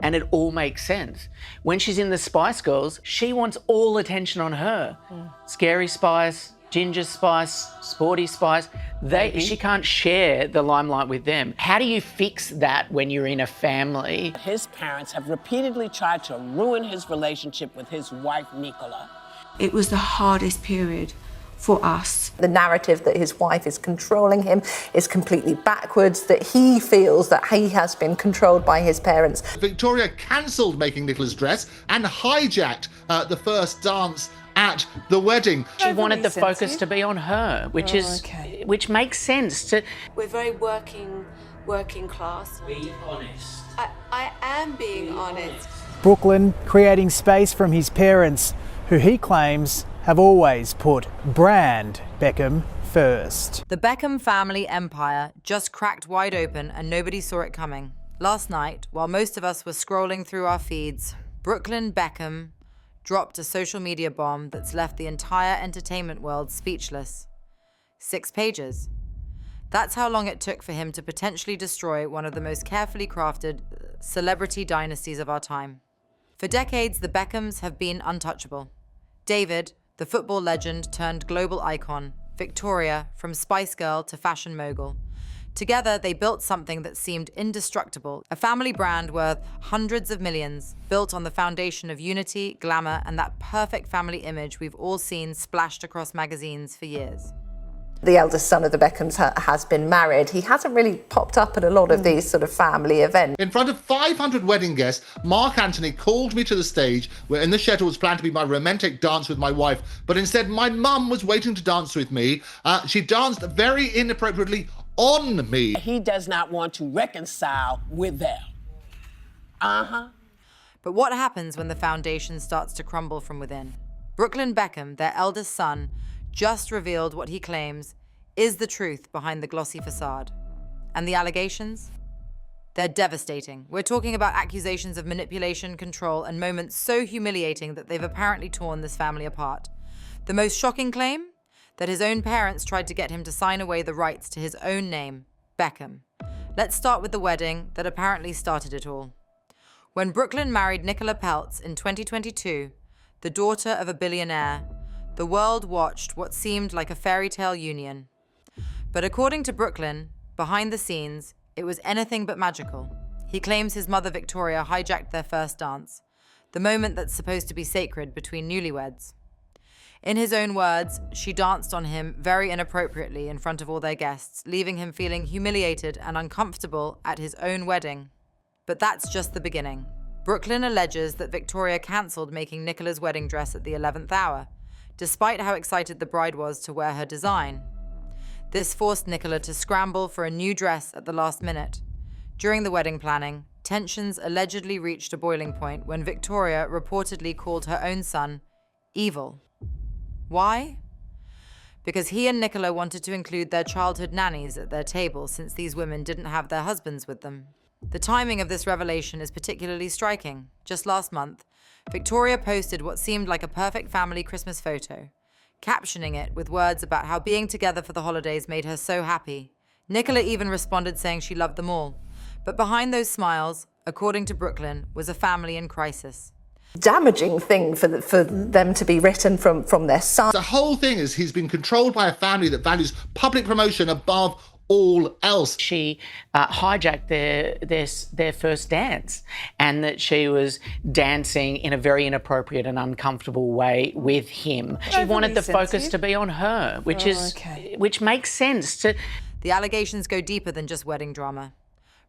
and it all makes sense. When she's in the Spice Girls, she wants all attention on her. Scary Spice, Ginger Spice, Sporty Spice, she can't share the limelight with them. How do you fix that when you're in a family? His parents have repeatedly tried to ruin his relationship with his wife, Nicola. It was the hardest period for us. The narrative that his wife is controlling him is completely backwards, that he feels that he has been controlled by his parents. Victoria cancelled making Nicola's dress and hijacked the first dance at the wedding. She wanted the focus to be on her, which makes sense. We're very working class. Be honest. I am being honest. Brooklyn creating space from his parents, who he claims have always put brand Beckham first. The Beckham family empire just cracked wide open and nobody saw it coming. Last night, while most of us were scrolling through our feeds, Brooklyn Beckham dropped a social media bomb that's left the entire entertainment world speechless. 6 pages. That's how long it took for him to potentially destroy one of the most carefully crafted celebrity dynasties of our time. For decades, the Beckhams have been untouchable. David, the football legend turned global icon. Victoria, from Spice Girl to fashion mogul. Together, they built something that seemed indestructible, a family brand worth hundreds of millions, built on the foundation of unity, glamour, and that perfect family image we've all seen splashed across magazines for years. The eldest son of the Beckhams has been married. He hasn't really popped up at a lot of these sort of family events. In front of 500 wedding guests, Mark Anthony called me to the stage where in the schedule was planned to be my romantic dance with my wife, but instead my mum was waiting to dance with me. She danced very inappropriately on me. He does not want to reconcile with them. But what happens when the foundation starts to crumble from within? Brooklyn Beckham, their eldest son, just revealed what he claims is the truth behind the glossy facade. And the allegations? They're devastating. We're talking about accusations of manipulation, control, and moments so humiliating that they've apparently torn this family apart. The most shocking claim? That his own parents tried to get him to sign away the rights to his own name, Beckham. Let's start with the wedding that apparently started it all. When Brooklyn married Nicola Peltz in 2022, the daughter of a billionaire, the world watched what seemed like a fairy tale union. But according to Brooklyn, behind the scenes, it was anything but magical. He claims his mother Victoria hijacked their first dance, the moment that's supposed to be sacred between newlyweds. In his own words, she danced on him very inappropriately in front of all their guests, leaving him feeling humiliated and uncomfortable at his own wedding. But that's just the beginning. Brooklyn alleges that Victoria cancelled making Nicola's wedding dress at the 11th hour, despite how excited the bride was to wear her design. This forced Nicola to scramble for a new dress at the last minute. During the wedding planning, tensions allegedly reached a boiling point when Victoria reportedly called her own son evil. Why? Because he and Nicola wanted to include their childhood nannies at their table since these women didn't have their husbands with them. The timing of this revelation is particularly striking. Just last month, Victoria posted what seemed like a perfect family Christmas photo, captioning it with words about how being together for the holidays made her so happy. Nicola even responded saying she loved them all. But behind those smiles, according to Brooklyn, was a family in crisis. Damaging thing for them to be written from their son. The whole thing is he's been controlled by a family that values public promotion above all else. She hijacked their first dance, and that she was dancing in a very inappropriate and uncomfortable way with him. She wanted the focus to be on her, which makes sense. The allegations go deeper than just wedding drama.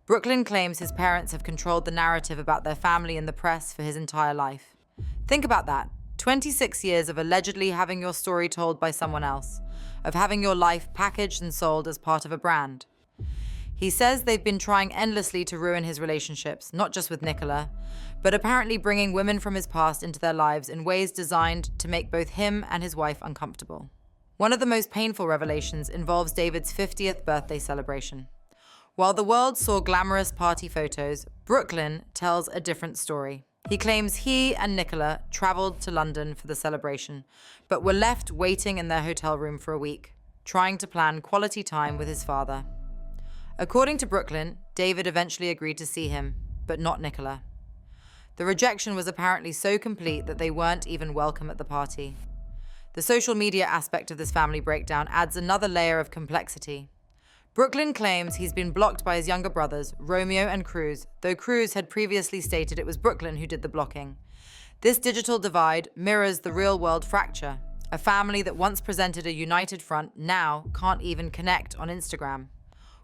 Brooklyn claims his parents have controlled the narrative about their family in the press for his entire life. Think about that. 26 years of allegedly having your story told by someone else, of having your life packaged and sold as part of a brand. He says they've been trying endlessly to ruin his relationships, not just with Nicola, but apparently bringing women from his past into their lives in ways designed to make both him and his wife uncomfortable. One of the most painful revelations involves David's 50th birthday celebration. While the world saw glamorous party photos, Brooklyn tells a different story. He claims he and Nicola traveled to London for the celebration, but were left waiting in their hotel room for a week, trying to plan quality time with his father. According to Brooklyn, David eventually agreed to see him, but not Nicola. The rejection was apparently so complete that they weren't even welcome at the party. The social media aspect of this family breakdown adds another layer of complexity. Brooklyn claims he's been blocked by his younger brothers, Romeo and Cruz, though Cruz had previously stated it was Brooklyn who did the blocking. This digital divide mirrors the real-world fracture. A family that once presented a united front now can't even connect on Instagram.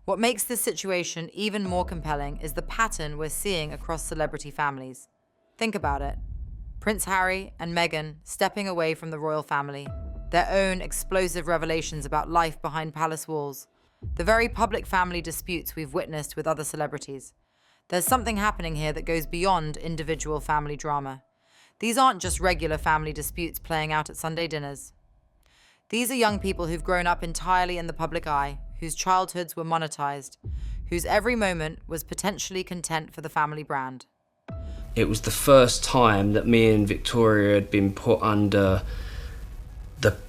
What makes this situation even more compelling is the pattern we're seeing across celebrity families. Think about it. Prince Harry and Meghan stepping away from the royal family, their own explosive revelations about life behind palace walls, the very public family disputes we've witnessed with other celebrities. There's something happening here that goes beyond individual family drama. These aren't just regular family disputes playing out at Sunday dinners. These are young people who've grown up entirely in the public eye, whose childhoods were monetized, whose every moment was potentially content for the family brand. It was the first time that me and Victoria had been put under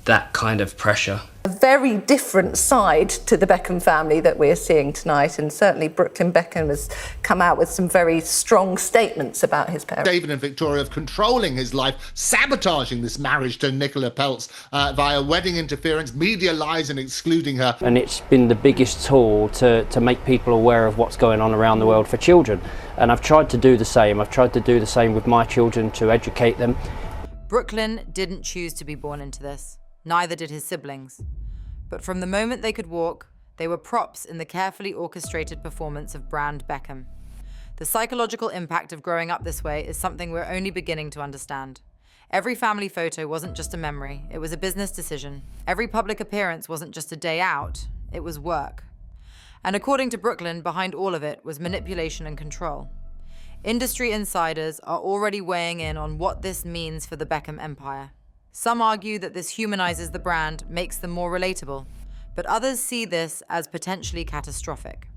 that kind of pressure. A very different side to the Beckham family that we're seeing tonight, and certainly Brooklyn Beckham has come out with some very strong statements about his parents. David and Victoria of controlling his life, sabotaging this marriage to Nicola Peltz via wedding interference, media lies and excluding her. And it's been the biggest tool to make people aware of what's going on around the world for children. And I've tried to do the same. I've tried to do the same with my children to educate them. Brooklyn didn't choose to be born into this. Neither did his siblings. But from the moment they could walk, they were props in the carefully orchestrated performance of Brand Beckham. The psychological impact of growing up this way is something we're only beginning to understand. Every family photo wasn't just a memory, it was a business decision. Every public appearance wasn't just a day out, it was work. And according to Brooklyn, behind all of it was manipulation and control. Industry insiders are already weighing in on what this means for the Beckham empire. Some argue that this humanizes the brand, makes them more relatable, but others see this as potentially catastrophic.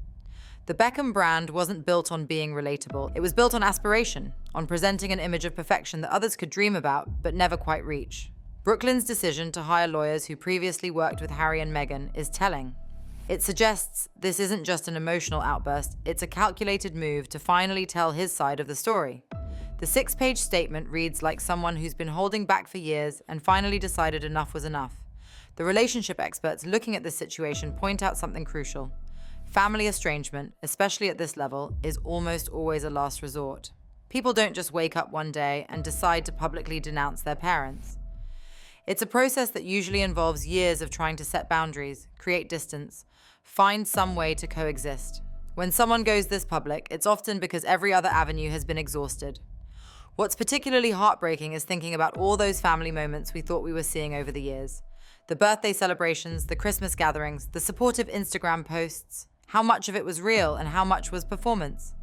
The Beckham brand wasn't built on being relatable. It was built on aspiration, on presenting an image of perfection that others could dream about, but never quite reach. Brooklyn's decision to hire lawyers who previously worked with Harry and Meghan is telling. It suggests this isn't just an emotional outburst, it's a calculated move to finally tell his side of the story. The 6-page statement reads like someone who's been holding back for years and finally decided enough was enough. The relationship experts looking at this situation point out something crucial. Family estrangement, especially at this level, is almost always a last resort. People don't just wake up one day and decide to publicly denounce their parents. It's a process that usually involves years of trying to set boundaries, create distance, find some way to coexist. When someone goes this public, it's often because every other avenue has been exhausted. What's particularly heartbreaking is thinking about all those family moments we thought we were seeing over the years. The birthday celebrations, the Christmas gatherings, the supportive Instagram posts. How much of it was real and how much was performance?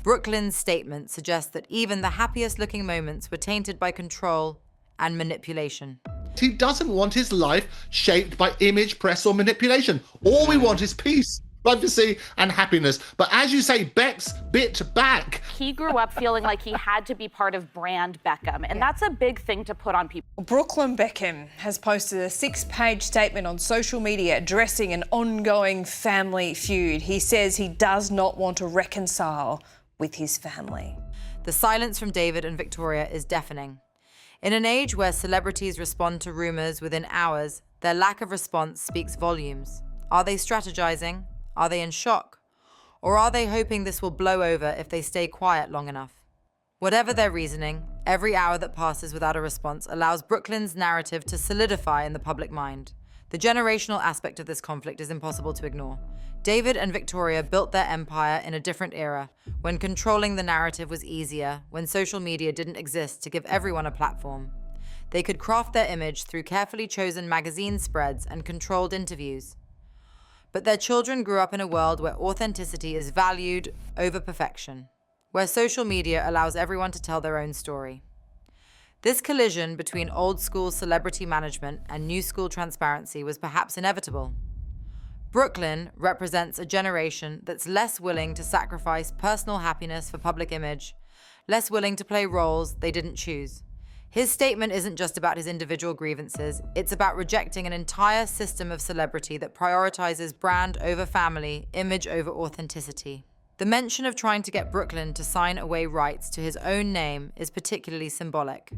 Brooklyn's statement suggests that even the happiest looking moments were tainted by control and manipulation. He doesn't want his life shaped by image, press or manipulation. All we want is peace, privacy and happiness. But as you say, Beck's bit back. He grew up feeling like he had to be part of Brand Beckham, and that's a big thing to put on people. Brooklyn Beckham has posted a 6-page statement on social media addressing an ongoing family feud. He says he does not want to reconcile with his family. The silence from David and Victoria is deafening. In an age where celebrities respond to rumors within hours, their lack of response speaks volumes. Are they strategizing? Are they in shock? Or are they hoping this will blow over if they stay quiet long enough? Whatever their reasoning, every hour that passes without a response allows Brooklyn's narrative to solidify in the public mind. The generational aspect of this conflict is impossible to ignore. David and Victoria built their empire in a different era, when controlling the narrative was easier, when social media didn't exist to give everyone a platform. They could craft their image through carefully chosen magazine spreads and controlled interviews. But their children grew up in a world where authenticity is valued over perfection, where social media allows everyone to tell their own story. This collision between old-school celebrity management and new-school transparency was perhaps inevitable. Brooklyn represents a generation that's less willing to sacrifice personal happiness for public image, less willing to play roles they didn't choose. His statement isn't just about his individual grievances, it's about rejecting an entire system of celebrity that prioritizes brand over family, image over authenticity. The mention of trying to get Brooklyn to sign away rights to his own name is particularly symbolic.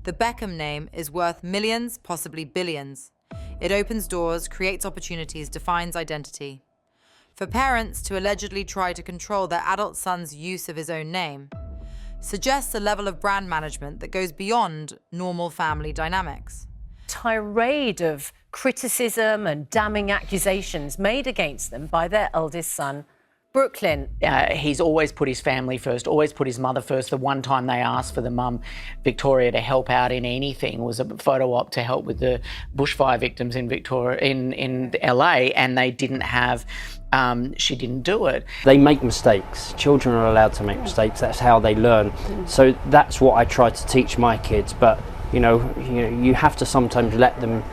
The Beckham name is worth millions, possibly billions. It opens doors, creates opportunities, defines identity. For parents to allegedly try to control their adult son's use of his own name suggests a level of brand management that goes beyond normal family dynamics. Tirade of criticism and damning accusations made against them by their eldest son, Brooklyn. He's always put his family first, always put his mother first. The one time they asked for the mum, Victoria, to help out in anything was a photo op to help with the bushfire victims in Victoria, in LA, and they didn't have, she didn't do it. They make mistakes. Children are allowed to make mistakes. That's how they learn. So that's what I try to teach my kids. But you have to sometimes let them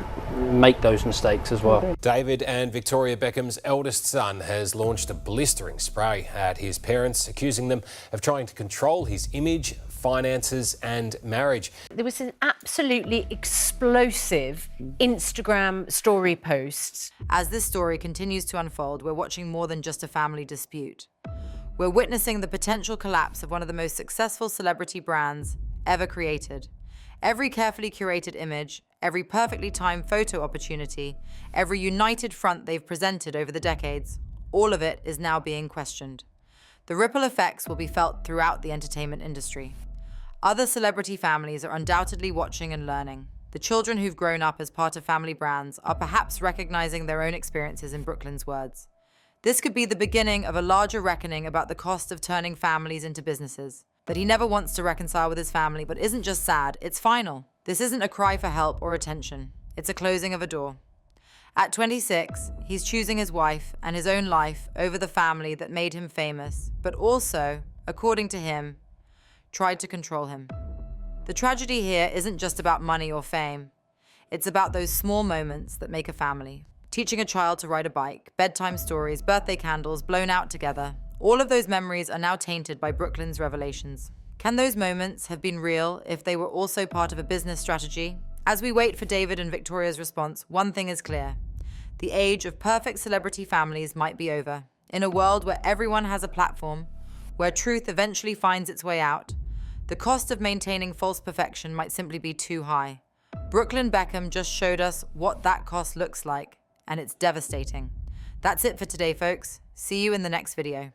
make those mistakes as well. David and Victoria Beckham's eldest son has launched a blistering spray at his parents, accusing them of trying to control his image, finances and marriage. There was an absolutely explosive Instagram story post. As this story continues to unfold, we're watching more than just a family dispute. We're witnessing the potential collapse of one of the most successful celebrity brands ever created. Every carefully curated image, every perfectly timed photo opportunity, every united front they've presented over the decades, all of it is now being questioned. The ripple effects will be felt throughout the entertainment industry. Other celebrity families are undoubtedly watching and learning. The children who've grown up as part of family brands are perhaps recognizing their own experiences in Brooklyn's words. This could be the beginning of a larger reckoning about the cost of turning families into businesses. That he never wants to reconcile with his family, but isn't just sad, it's final. This isn't a cry for help or attention. It's a closing of a door. At 26, he's choosing his wife and his own life over the family that made him famous, but also, according to him, tried to control him. The tragedy here isn't just about money or fame. It's about those small moments that make a family. Teaching a child to ride a bike, bedtime stories, birthday candles blown out together. All of those memories are now tainted by Brooklyn's revelations. Can those moments have been real if they were also part of a business strategy? As we wait for David and Victoria's response, one thing is clear. The age of perfect celebrity families might be over. In a world where everyone has a platform, where truth eventually finds its way out, the cost of maintaining false perfection might simply be too high. Brooklyn Beckham just showed us what that cost looks like, and it's devastating. That's it for today, folks. See you in the next video.